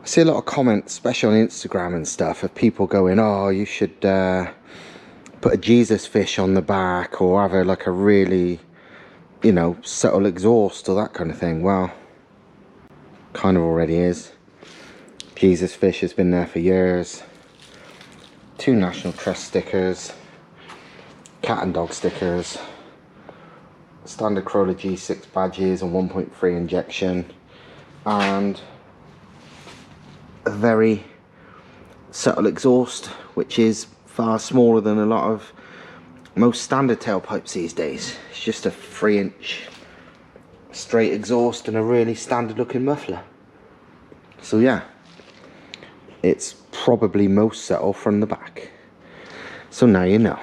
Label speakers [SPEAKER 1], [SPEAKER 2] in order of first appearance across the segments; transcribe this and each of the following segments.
[SPEAKER 1] I see a lot of comments, especially on Instagram and stuff, of people going, oh, you should put a Jesus fish on the back, or have like a really, you know, subtle exhaust or that kind of thing. Well, kind of already is. Jesus fish has been there for years. 2 National Trust stickers, cat and dog stickers, standard Corolla G6 badges and 1.3 injection, and a very subtle exhaust, which is far smaller than a lot of most standard tailpipes these days. It's just a 3-inch straight exhaust and a really standard looking muffler. So yeah, it's probably most subtle from the back. So now you know.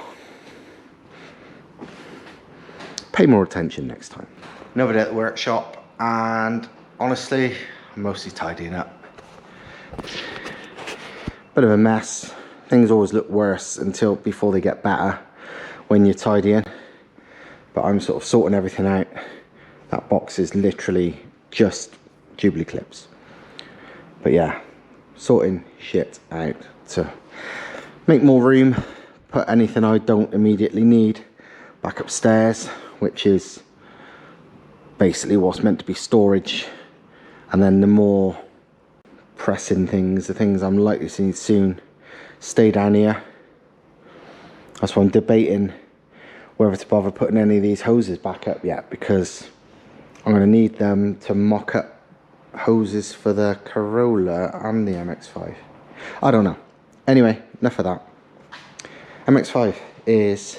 [SPEAKER 1] Pay more attention next time. Another day at the workshop, and honestly, I'm mostly tidying up. Bit of a mess. Things always look worse before they get better when you're tidying. But I'm sort of sorting everything out. That box is literally just Jubilee clips. But yeah, sorting shit out to make more room, put anything I don't immediately need back upstairs, which is basically what's meant to be storage, and then the more pressing things, the things I'm likely to need soon, stay down here. That's why I'm debating whether to bother putting any of these hoses back up yet, because I'm going to need them to mock up hoses for the Corolla and the MX5. I don't know. Anyway, enough of that. MX5 is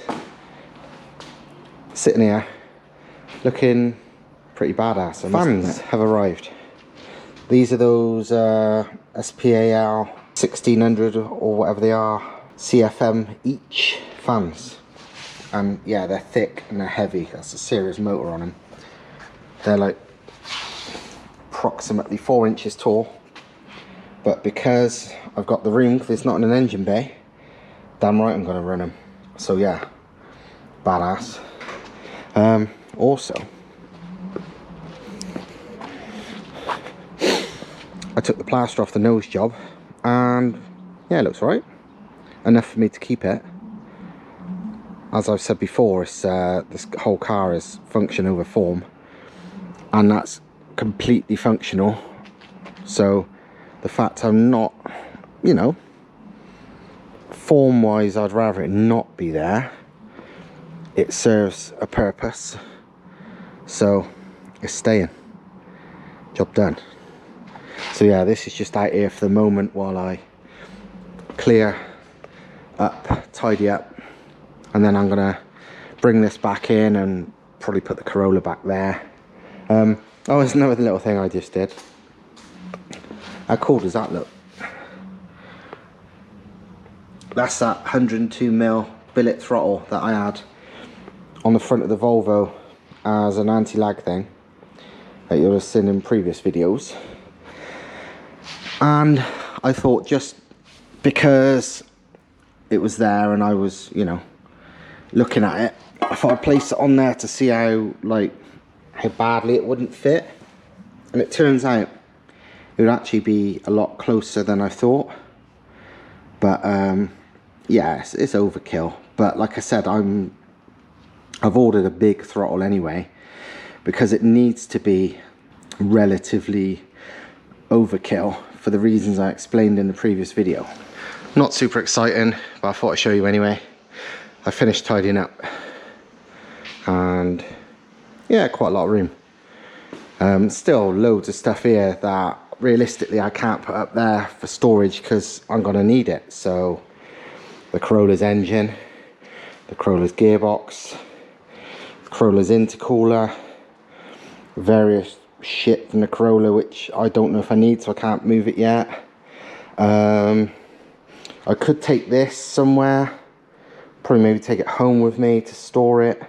[SPEAKER 1] sitting here looking pretty badass. Fans have arrived. These are those SPAL 1600 or whatever they are, CFM each fans. And yeah, they're thick and they're heavy. That's a serious motor on them. They're like approximately 4 inches tall. But because I've got the room, because it's not in an engine bay, damn right I'm going to run them. So yeah, badass. Also, I took the plaster off the nose job, and yeah, it looks right. Enough for me to keep it. As I've said before, it's this whole car is function over form, and that's completely functional. So the fact I'm not, you know, form wise I'd rather it not be there, it serves a purpose, so it's staying. Job done. So yeah, this is just out here for the moment while I clear up, tidy up, and then I'm gonna bring this back in and probably put the Corolla back there. Oh, there's another little thing I just did. How cool does that look? That's that 102mm billet throttle that I had on the front of the Volvo as an anti-lag thing that you'll have seen in previous videos. And I thought, just because it was there and I was, you know, looking at it, I thought I'd place it on there to see how badly it wouldn't fit. And it turns out it would actually be a lot closer than I thought. But yeah, it's overkill. But like I said, I've ordered a big throttle anyway, because it needs to be relatively overkill for the reasons I explained in the previous video. Not super exciting, but I thought I'd show you anyway. I finished tidying up, and yeah, quite a lot of room. Still loads of stuff here that realistically I can't put up there for storage because I'm gonna need it. So the Corolla's engine, the Corolla's gearbox, the Corolla's intercooler, various shit from the Corolla which I don't know if I need, so I can't move it yet. I could take this somewhere, probably maybe take it home with me to store it,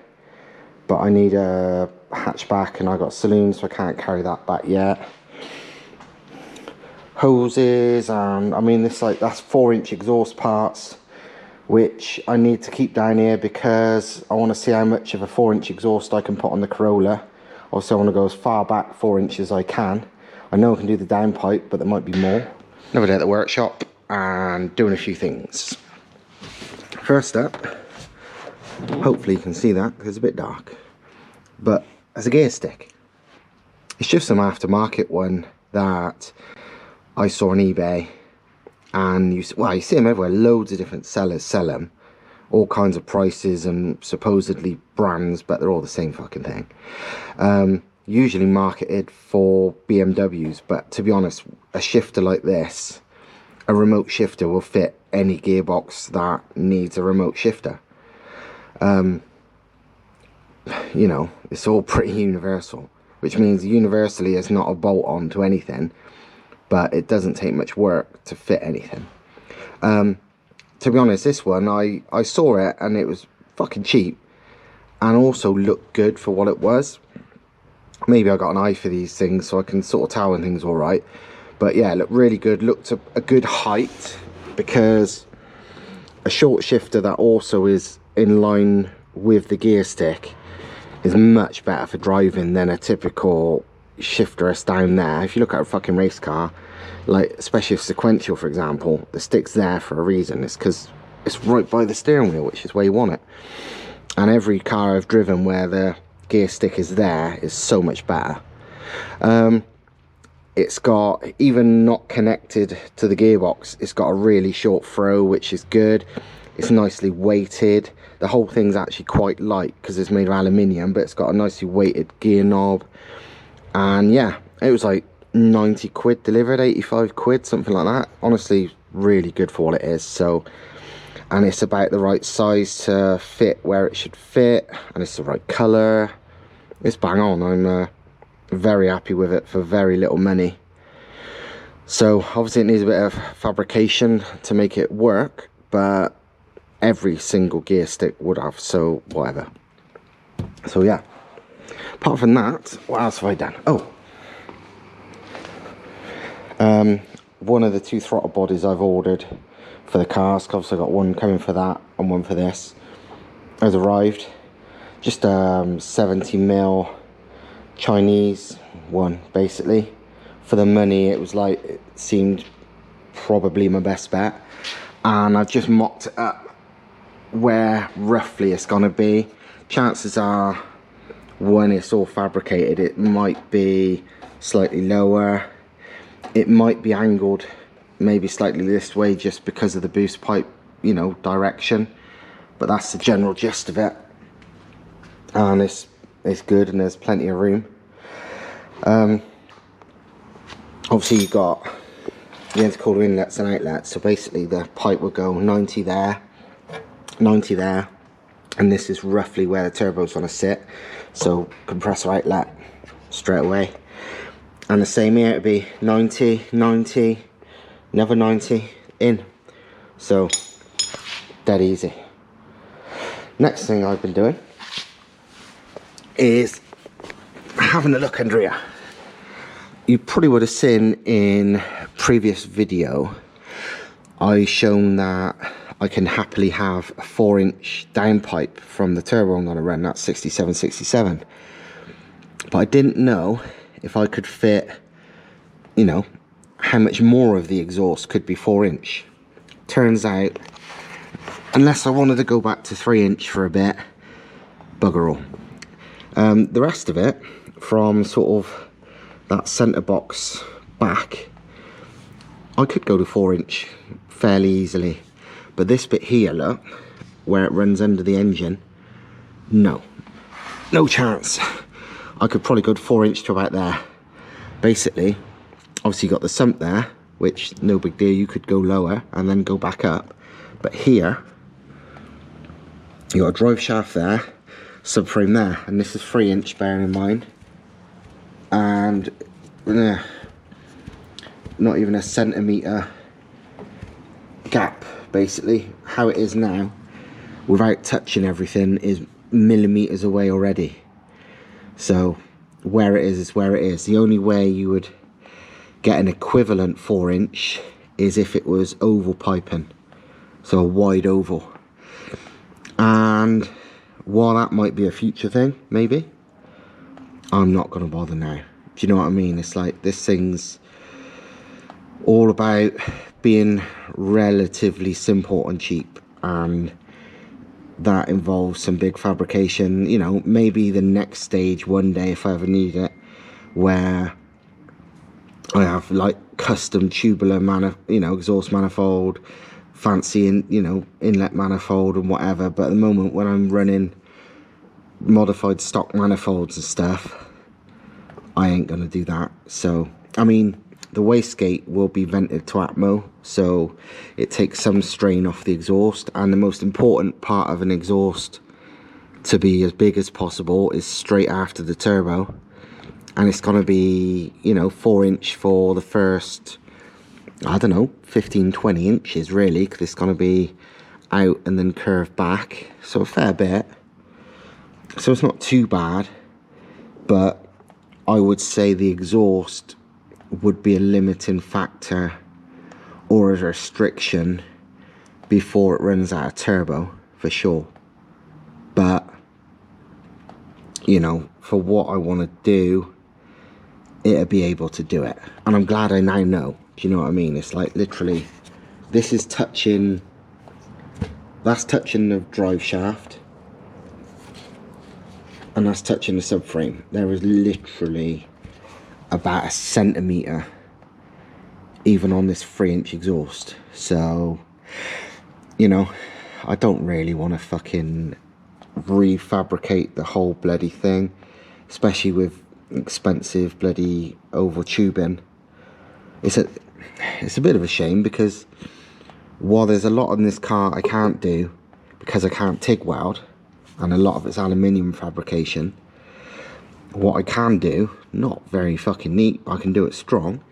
[SPEAKER 1] but I need a hatchback and I got a saloon, so I can't carry that back yet. Hoses, and I mean this, like, that's 4-inch exhaust parts which I need to keep down here because I want to see how much of a 4-inch exhaust I can put on the Corolla. Also I want to go as far back 4 inches as I can. I know I can do the downpipe, but there might be more. Another day at the workshop and doing a few things. First up, hopefully you can see that because it's a bit dark, but as a gear stick, it's just some aftermarket one that I saw on eBay, and you see them everywhere. Loads of different sellers sell them, all kinds of prices and supposedly brands, but they're all the same fucking thing. Usually marketed for BMWs, but to be honest, a shifter like this, a remote shifter, will fit any gearbox that needs a remote shifter. You know, it's all pretty universal, which means universally it's not a bolt on to anything, but it doesn't take much work to fit anything. To be honest, this one, I saw it and it was fucking cheap and also looked good for what it was. Maybe I got an eye for these things, so I can sort of tell when things are alright. But yeah, it looked really good, looked a good height, because a short shifter that also is in line with the gear stick is much better for driving than a typical shifter that's down there. If you look at a fucking race car, like especially if sequential, for example, the stick's there for a reason. It's because it's right by the steering wheel, which is where you want it. And every car I've driven where the gear stick is there is so much better. It's got, even not connected to the gearbox, it's got a really short throw, which is good. It's nicely weighted. The whole thing's actually quite light because it's made of aluminium, but it's got a nicely weighted gear knob. And yeah, it was like 90 quid delivered, 85 quid, something like that. Honestly, really good for what it is. So, and it's about the right size to fit where it should fit, and it's the right colour. It's bang on. I'm very happy with it for very little money. So obviously it needs a bit of fabrication to make it work, but every single gear stick would have, so whatever. So yeah, apart from that, what else have I done? Oh, one of the two throttle bodies I've ordered for the cars, obviously I got one coming for that and one for this, has arrived. Just 70mm Chinese one, basically. For the money, it was like, it seemed probably my best bet, and I've just mocked it up where roughly it's gonna be. Chances are, when it's all fabricated, it might be slightly lower, it might be angled maybe slightly this way just because of the boost pipe, you know, direction, but that's the general gist of it. And it's good, and there's plenty of room. Obviously you've got the intercooler inlets and outlets, so basically the pipe will go 90 there, 90 there, and this is roughly where the turbo's going to sit, so compressor outlet straight away. And the same here, it'll be 90, 90, another 90 in, so dead easy. Next thing I've been doing is having a look under here. You probably would have seen in previous video I shown that I can happily have a 4-inch downpipe from the turbo I'm going to run. That's 6767, but I didn't know if I could fit, you know, how much more of the exhaust could be 4-inch. Turns out, unless I wanted to go back to 3-inch for a bit, bugger all. The rest of it, from sort of that centre box back, I could go to 4-inch fairly easily, but this bit here, look, where it runs under the engine, no chance. I could probably go to 4-inch to about there. Basically, obviously you got the sump there, which no big deal, you could go lower and then go back up, but here you got a drive shaft there, subframe there, and this is 3-inch, bearing in mind, and not even a centimetre gap. Basically how it is now, without touching everything, is millimetres away already. So where it is where it is. The only way you would get an equivalent 4-inch is if it was oval piping, so a wide oval. And while that might be a future thing, maybe, I'm not going to bother now. Do you know what I mean? It's like, this thing's all about being relatively simple and cheap, and that involves some big fabrication. You know, maybe the next stage one day, if I ever need it, where I have like custom tubular exhaust manifold, fancy inlet manifold and whatever. But at the moment, when I'm running modified stock manifolds and stuff, I ain't gonna do that. So I mean, the wastegate will be vented to Atmo, so it takes some strain off the exhaust. And the most important part of an exhaust to be as big as possible is straight after the turbo, and it's gonna be 4-inch for the first, I don't know, 15-20 inches really, because it's gonna be out and then curved back, so a fair bit. So it's not too bad, but I would say the exhaust would be a limiting factor or a restriction before it runs out of turbo, for sure. But for what I want to do, it'll be able to do it, and I'm glad I now know. Do you know what I mean? It's like literally, this is touching, that's touching the drive shaft, and that's touching the subframe. There is literally about a centimetre even on this 3-inch exhaust. So I don't really want to fucking refabricate the whole bloody thing, especially with expensive bloody oval tubing. It's a bit of a shame, because while there's a lot in this car I can't do because I can't TIG weld, and a lot of it's aluminium fabrication, what I can do, not very fucking neat, I can do it strong,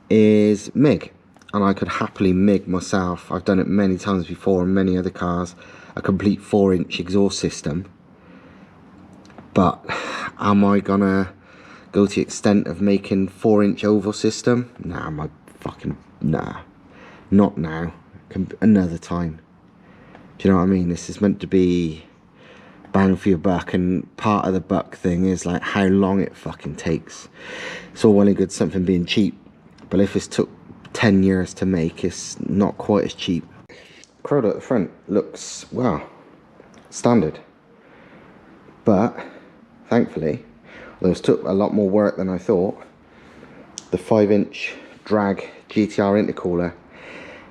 [SPEAKER 1] is MIG. And I could happily MIG myself. I've done it many times before in many other cars, a complete 4-inch exhaust system. But am I gonna go to the extent of making 4-inch oval system? Nah, not now. Another time. Do you know what I mean? This is meant to be bang for your buck, and part of the buck thing is like how long it fucking takes. It's all well and good something being cheap, but if it's took 10 years to make, it's not quite as cheap. Corolla at the front looks, well, standard, but thankfully, although it took a lot more work than I thought, the 5-inch drag GTR intercooler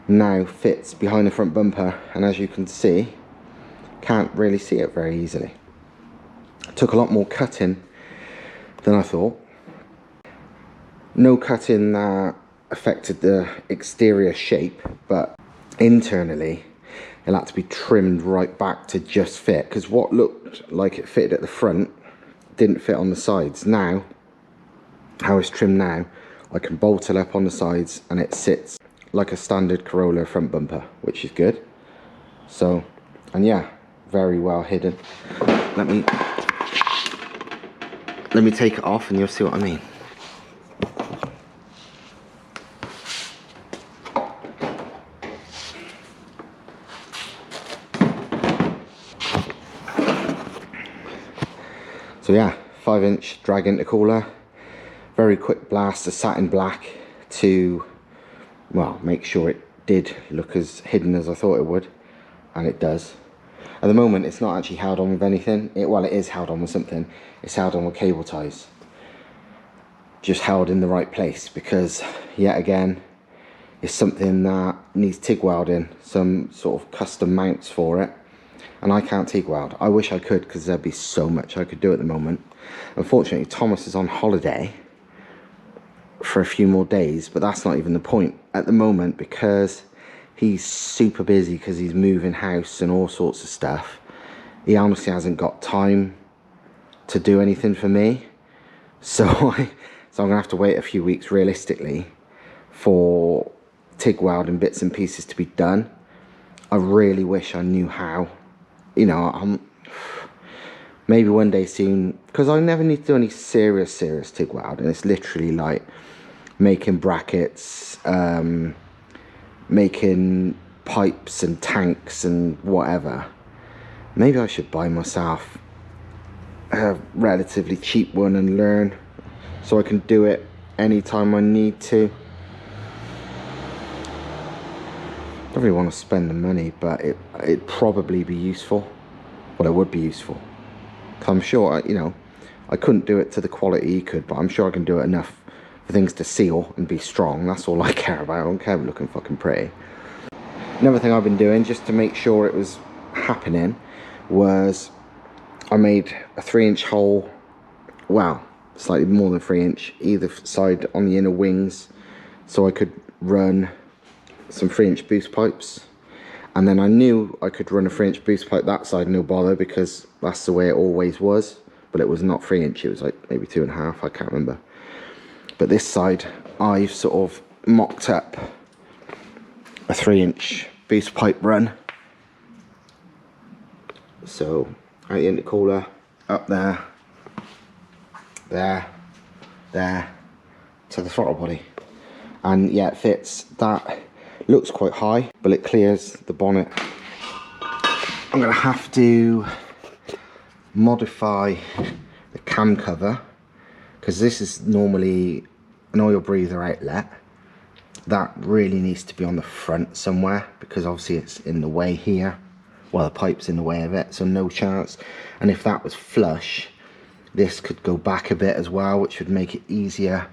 [SPEAKER 1] now fits behind the front bumper, and as you can see, can't really see it very easily. It took a lot more cutting than I thought. No cutting that affected the exterior shape, but internally it had to be trimmed right back to just fit, because what looked like it fitted at the front didn't fit on the sides. Now, how it's trimmed now, I can bolt it up on the sides and it sits like a standard Corolla front bumper, which is good. So, and yeah, very well hidden. Let me take it off and you'll see what I mean. So yeah, 5-inch drag intercooler, very quick blast of satin black to, well, make sure it did look as hidden as I thought it would, and it does. At the moment it's not actually held on with anything. Well, it is held on with something. It's held on with cable ties, just held in the right place, because yet again it's something that needs TIG welding, some sort of custom mounts for it, and I can't TIG weld. I wish I could, because there'd be so much I could do at the moment. Unfortunately, Thomas is on holiday for a few more days, but that's not even the point at the moment, because he's super busy because he's moving house and all sorts of stuff. He honestly hasn't got time to do anything for me, so I'm gonna have to wait a few weeks realistically for TIG welding bits and pieces to be done. I really wish I knew how. Maybe one day soon, because I never need to do any serious TIG welding. It's literally like making brackets, making pipes and tanks and whatever. Maybe I should buy myself a relatively cheap one and learn, so I can do it anytime I need to. don't really want to spend the money, but it'd probably be useful. Well, it would be useful. I'm sure, you know, I couldn't do it to the quality he could, but I'm sure I can do it enough for things to seal and be strong. That's all I care about. I don't care about looking fucking pretty. Another thing I've been doing, just to make sure it was happening, was I made a 3-inch hole, well, slightly more than 3-inch, either side on the inner wings, so I could run some 3-inch boost pipes. And then I knew I could run a 3-inch boost pipe that side, no bother, because that's the way it always was. But it was not 3-inch, it was like maybe 2.5, I can't remember. But this side, I've sort of mocked up a 3-inch boost pipe run. So, out the intercooler, up there, to the throttle body. And yeah, it fits. That looks quite high, but it clears the bonnet. I'm gonna have to modify the cam cover, because this is normally an oil breather outlet. That really needs to be on the front somewhere, because obviously it's in the way here. Well, the pipe's in the way of it, so no chance. And if that was flush, this could go back a bit as well, which would make it easier,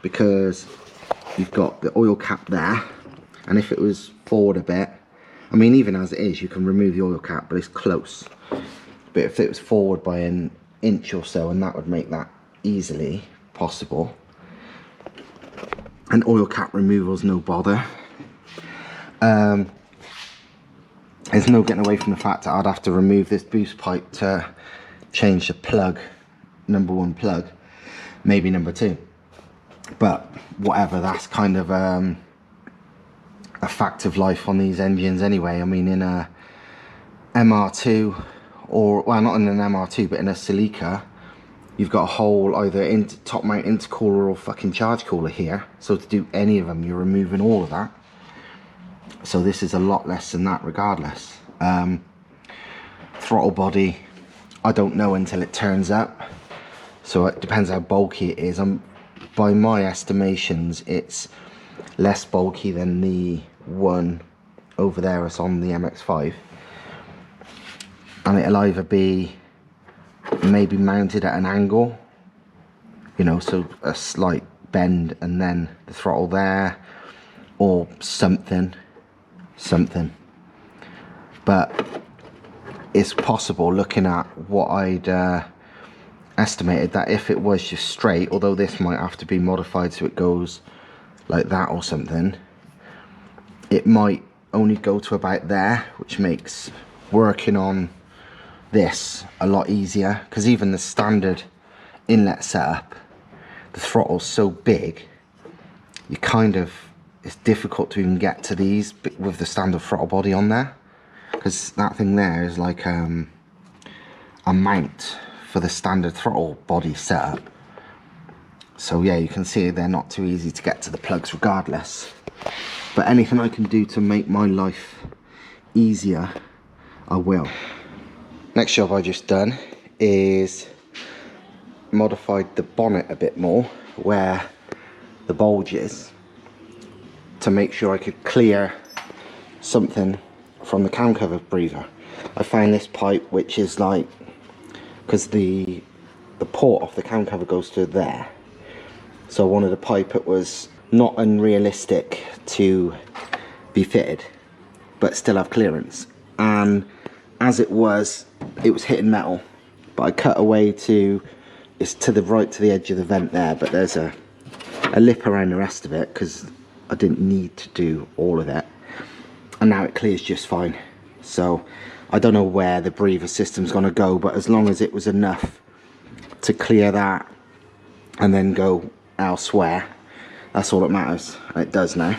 [SPEAKER 1] because you've got the oil cap there, and if it was forward a bit, I mean, even as it is, you can remove the oil cap, but it's close. But if it was forward by an inch or so, and that would make that easily possible. And oil cap removal's no bother. There's no getting away from the fact that I'd have to remove this boost pipe to change the plug, number 1 plug, maybe number 2. But whatever, that's kind of a fact of life on these engines anyway. I mean, in a MR2, or well, not in an MR2, but in a Celica, you've got a whole either top mount intercooler or fucking charge cooler here. So to do any of them, you're removing all of that. So this is a lot less than that regardless. Throttle body, I don't know until it turns up. So it depends how bulky it is. By my estimations, it's less bulky than the one over there that's on the MX5. And it'll either be maybe mounted at an angle, you know, so a slight bend and then the throttle there, or something. But it's possible, looking at what I'd estimated, that if it was just straight, although this might have to be modified so it goes like that or something, it might only go to about there, which makes working on this a lot easier, because even the standard inlet setup, the throttle's so big, you kind of, it's difficult to even get to these with the standard throttle body on there, because that thing there is like a mount for the standard throttle body setup. So yeah, you can see they're not too easy to get to the plugs regardless. But anything I can do to make my life easier, I will. Next job I just done is modified the bonnet a bit more where the bulge is, to make sure I could clear something from the cam cover breather. I found this pipe, which is like, because the port off the cam cover goes to there, so I wanted a pipe that was not unrealistic to be fitted but still have clearance. And as it was hitting metal, but I cut away to, it's to the right, to the edge of the vent there, but there's a lip around the rest of it because I didn't need to do all of it, and now it clears just fine. So I don't know where the breather system's gonna go, but as long as it was enough to clear that and then go elsewhere, that's all that matters, and it does now.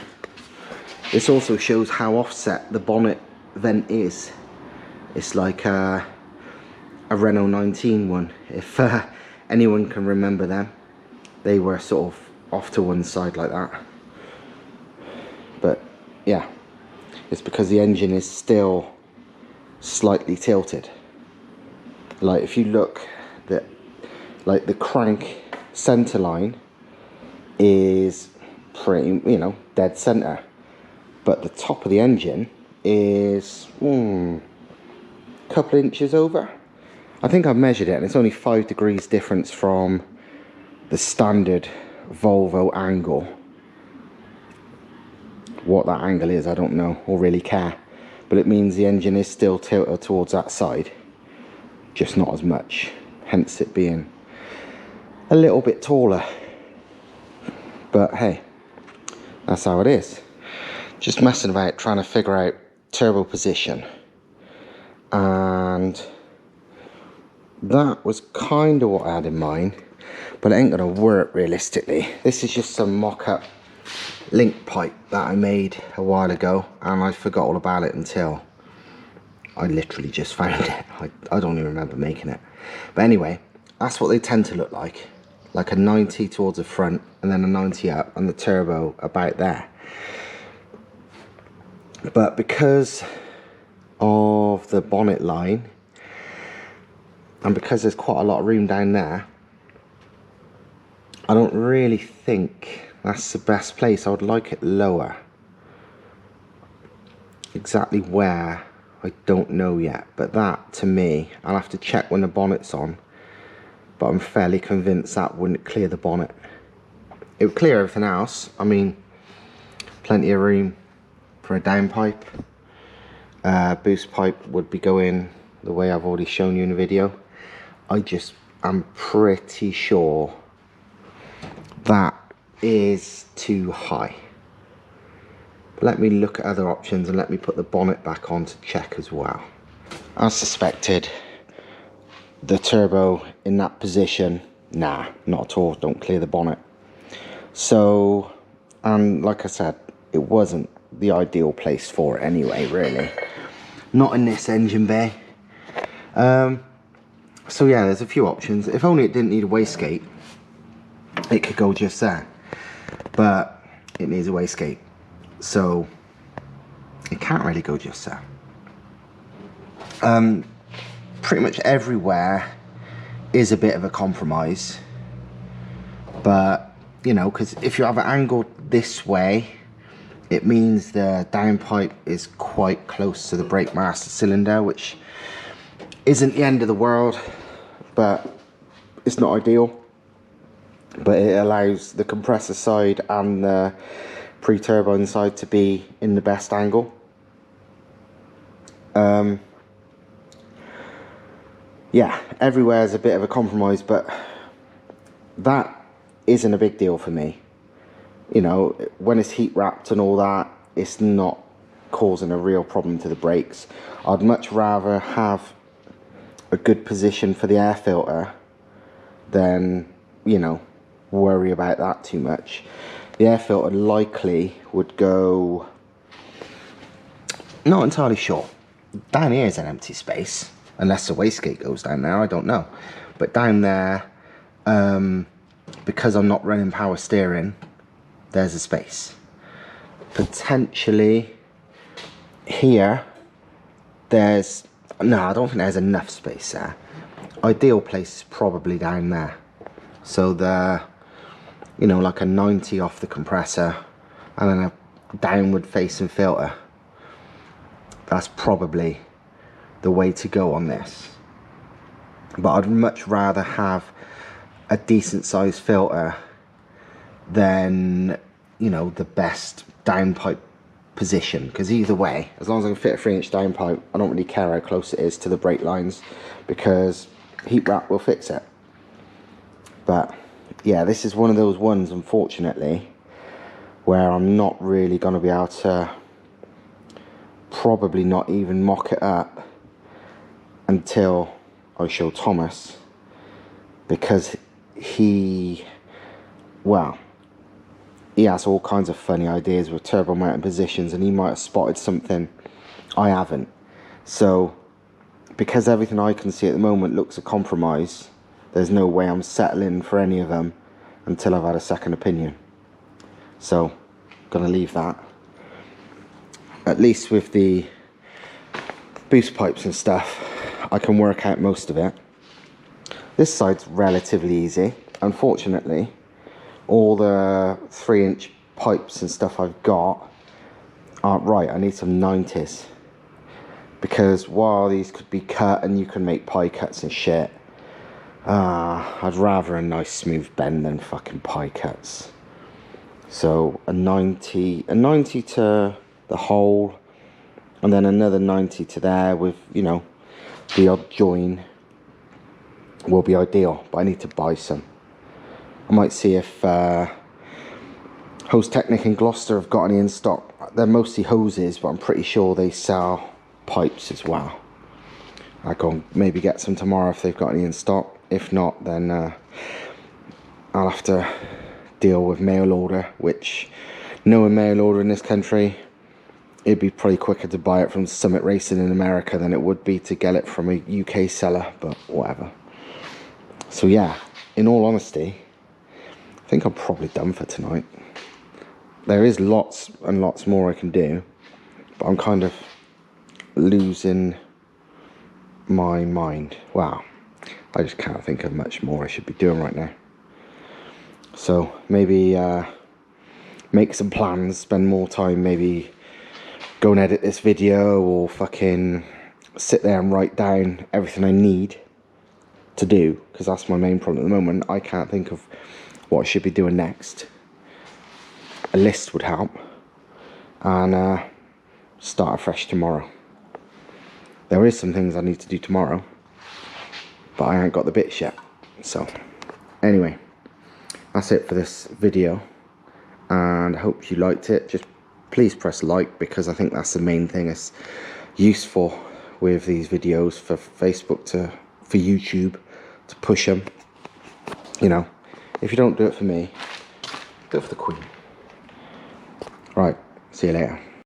[SPEAKER 1] This also shows how offset the bonnet vent is. It's like a Renault 19 one, if anyone can remember them. They were sort of off to one side like that. But yeah, it's because the engine is still slightly tilted. Like if you look, like the crank center line is pretty, you know, dead center. but the top of the engine is a couple inches over. I think I've measured it and it's only 5 degrees difference from the standard Volvo angle. What that angle is, I don't know or really care, but it means the engine is still tilted towards that side, just not as much, hence it being a little bit taller. But hey, that's how it is. Just messing about trying to figure out turbo position, and that was kind of what I had in mind, but it ain't gonna work realistically. This is just some mock-up link pipe that I made a while ago, and I forgot all about it until I literally just found it. I don't even remember making it. But anyway, that's what they tend to look like a 90 towards the front and then a 90 up, and the turbo about there. But because of the bonnet line, and because there's quite a lot of room down there, I don't really think that's the best place. I would like it lower. Exactly where, I don't know yet, but that, to me, I'll have to check when the bonnet's on, but I'm fairly convinced that wouldn't clear the bonnet. It would clear everything else. I mean, plenty of room for a downpipe. Boost pipe would be going the way I've already shown you in the video. I'm pretty sure that is too high. But let me look at other options and let me put the bonnet back on to check as well. As suspected, the turbo in that position, nah, not at all, don't clear the bonnet. So, and like I said, it wasn't the ideal place for it anyway, really. Not in this engine bay. So yeah, there's a few options. If only it didn't need a wastegate, it could go just there. But it needs a wastegate, so it can't really go just there. Pretty much everywhere is a bit of a compromise, but you know, because if you have it angled this way, it means the downpipe is quite close to the brake master cylinder, which isn't the end of the world, but it's not ideal. But it allows the compressor side and the pre-turbo side to be in the best angle. Yeah, everywhere is a bit of a compromise, but that isn't a big deal for me. You know, when it's heat wrapped and all that, it's not causing a real problem to the brakes. I'd much rather have a good position for the air filter than, you know, worry about that too much. The air filter likely would go, not entirely sure. Down here is an empty space, unless the wastegate goes down there, I don't know. But down there, because I'm not running power steering, there's a space. Potentially here, there's, no, I don't think there's enough space there. Ideal place is probably down there. So the, you know, like a 90 off the compressor and then a downward facing filter. That's probably the way to go on this. But I'd much rather have a decent sized filter than, you know, the best downpipe position, because either way, as long as I can fit a 3-inch downpipe, I don't really care how close it is to the brake lines, because heat wrap will fix it. But yeah, this is one of those ones, unfortunately, where I'm not really going to be able to, probably not even mock it up until I show Thomas, because he, well, he has all kinds of funny ideas with turbo mounting positions, and he might have spotted something I haven't. So because everything I can see at the moment looks a compromise, there's no way I'm settling for any of them until I've had a second opinion. So gonna leave that. At least with the boost pipes and stuff, I can work out most of it. This side's relatively easy. Unfortunately, all the 3-inch pipes and stuff I've got aren't right. I need some 90s. Because while these could be cut and you can make pie cuts and shit, I'd rather a nice smooth bend than fucking pie cuts. So a 90 to the hole, and then another 90 to there with, you know, the odd join will be ideal. But I need to buy some. I might see if Hose Technic in Gloucester have got any in stock. They're mostly hoses, but I'm pretty sure they sell pipes as well. I'll go and maybe get some tomorrow if they've got any in stock. If not, then I'll have to deal with mail order, which, knowing mail order in this country, it'd be probably quicker to buy it from Summit Racing in America than it would be to get it from a UK seller, but whatever. So yeah, in all honesty, I think I'm probably done for tonight. There is lots and lots more I can do, but I'm kind of losing my mind. Wow, I just can't think of much more I should be doing right now. So maybe make some plans, spend more time, maybe go and edit this video, or fucking sit there and write down everything I need to do, because that's my main problem at the moment. I can't think of what I should be doing next. A list would help, and start afresh tomorrow. There is some things I need to do tomorrow, but I ain't got the bits yet. So anyway, that's it for this video, and I hope you liked it. Just please press like, because I think that's the main thing. It's useful with these videos for Facebook for YouTube to push them. You know, if you don't do it for me, do it for the Queen. Right, see you later.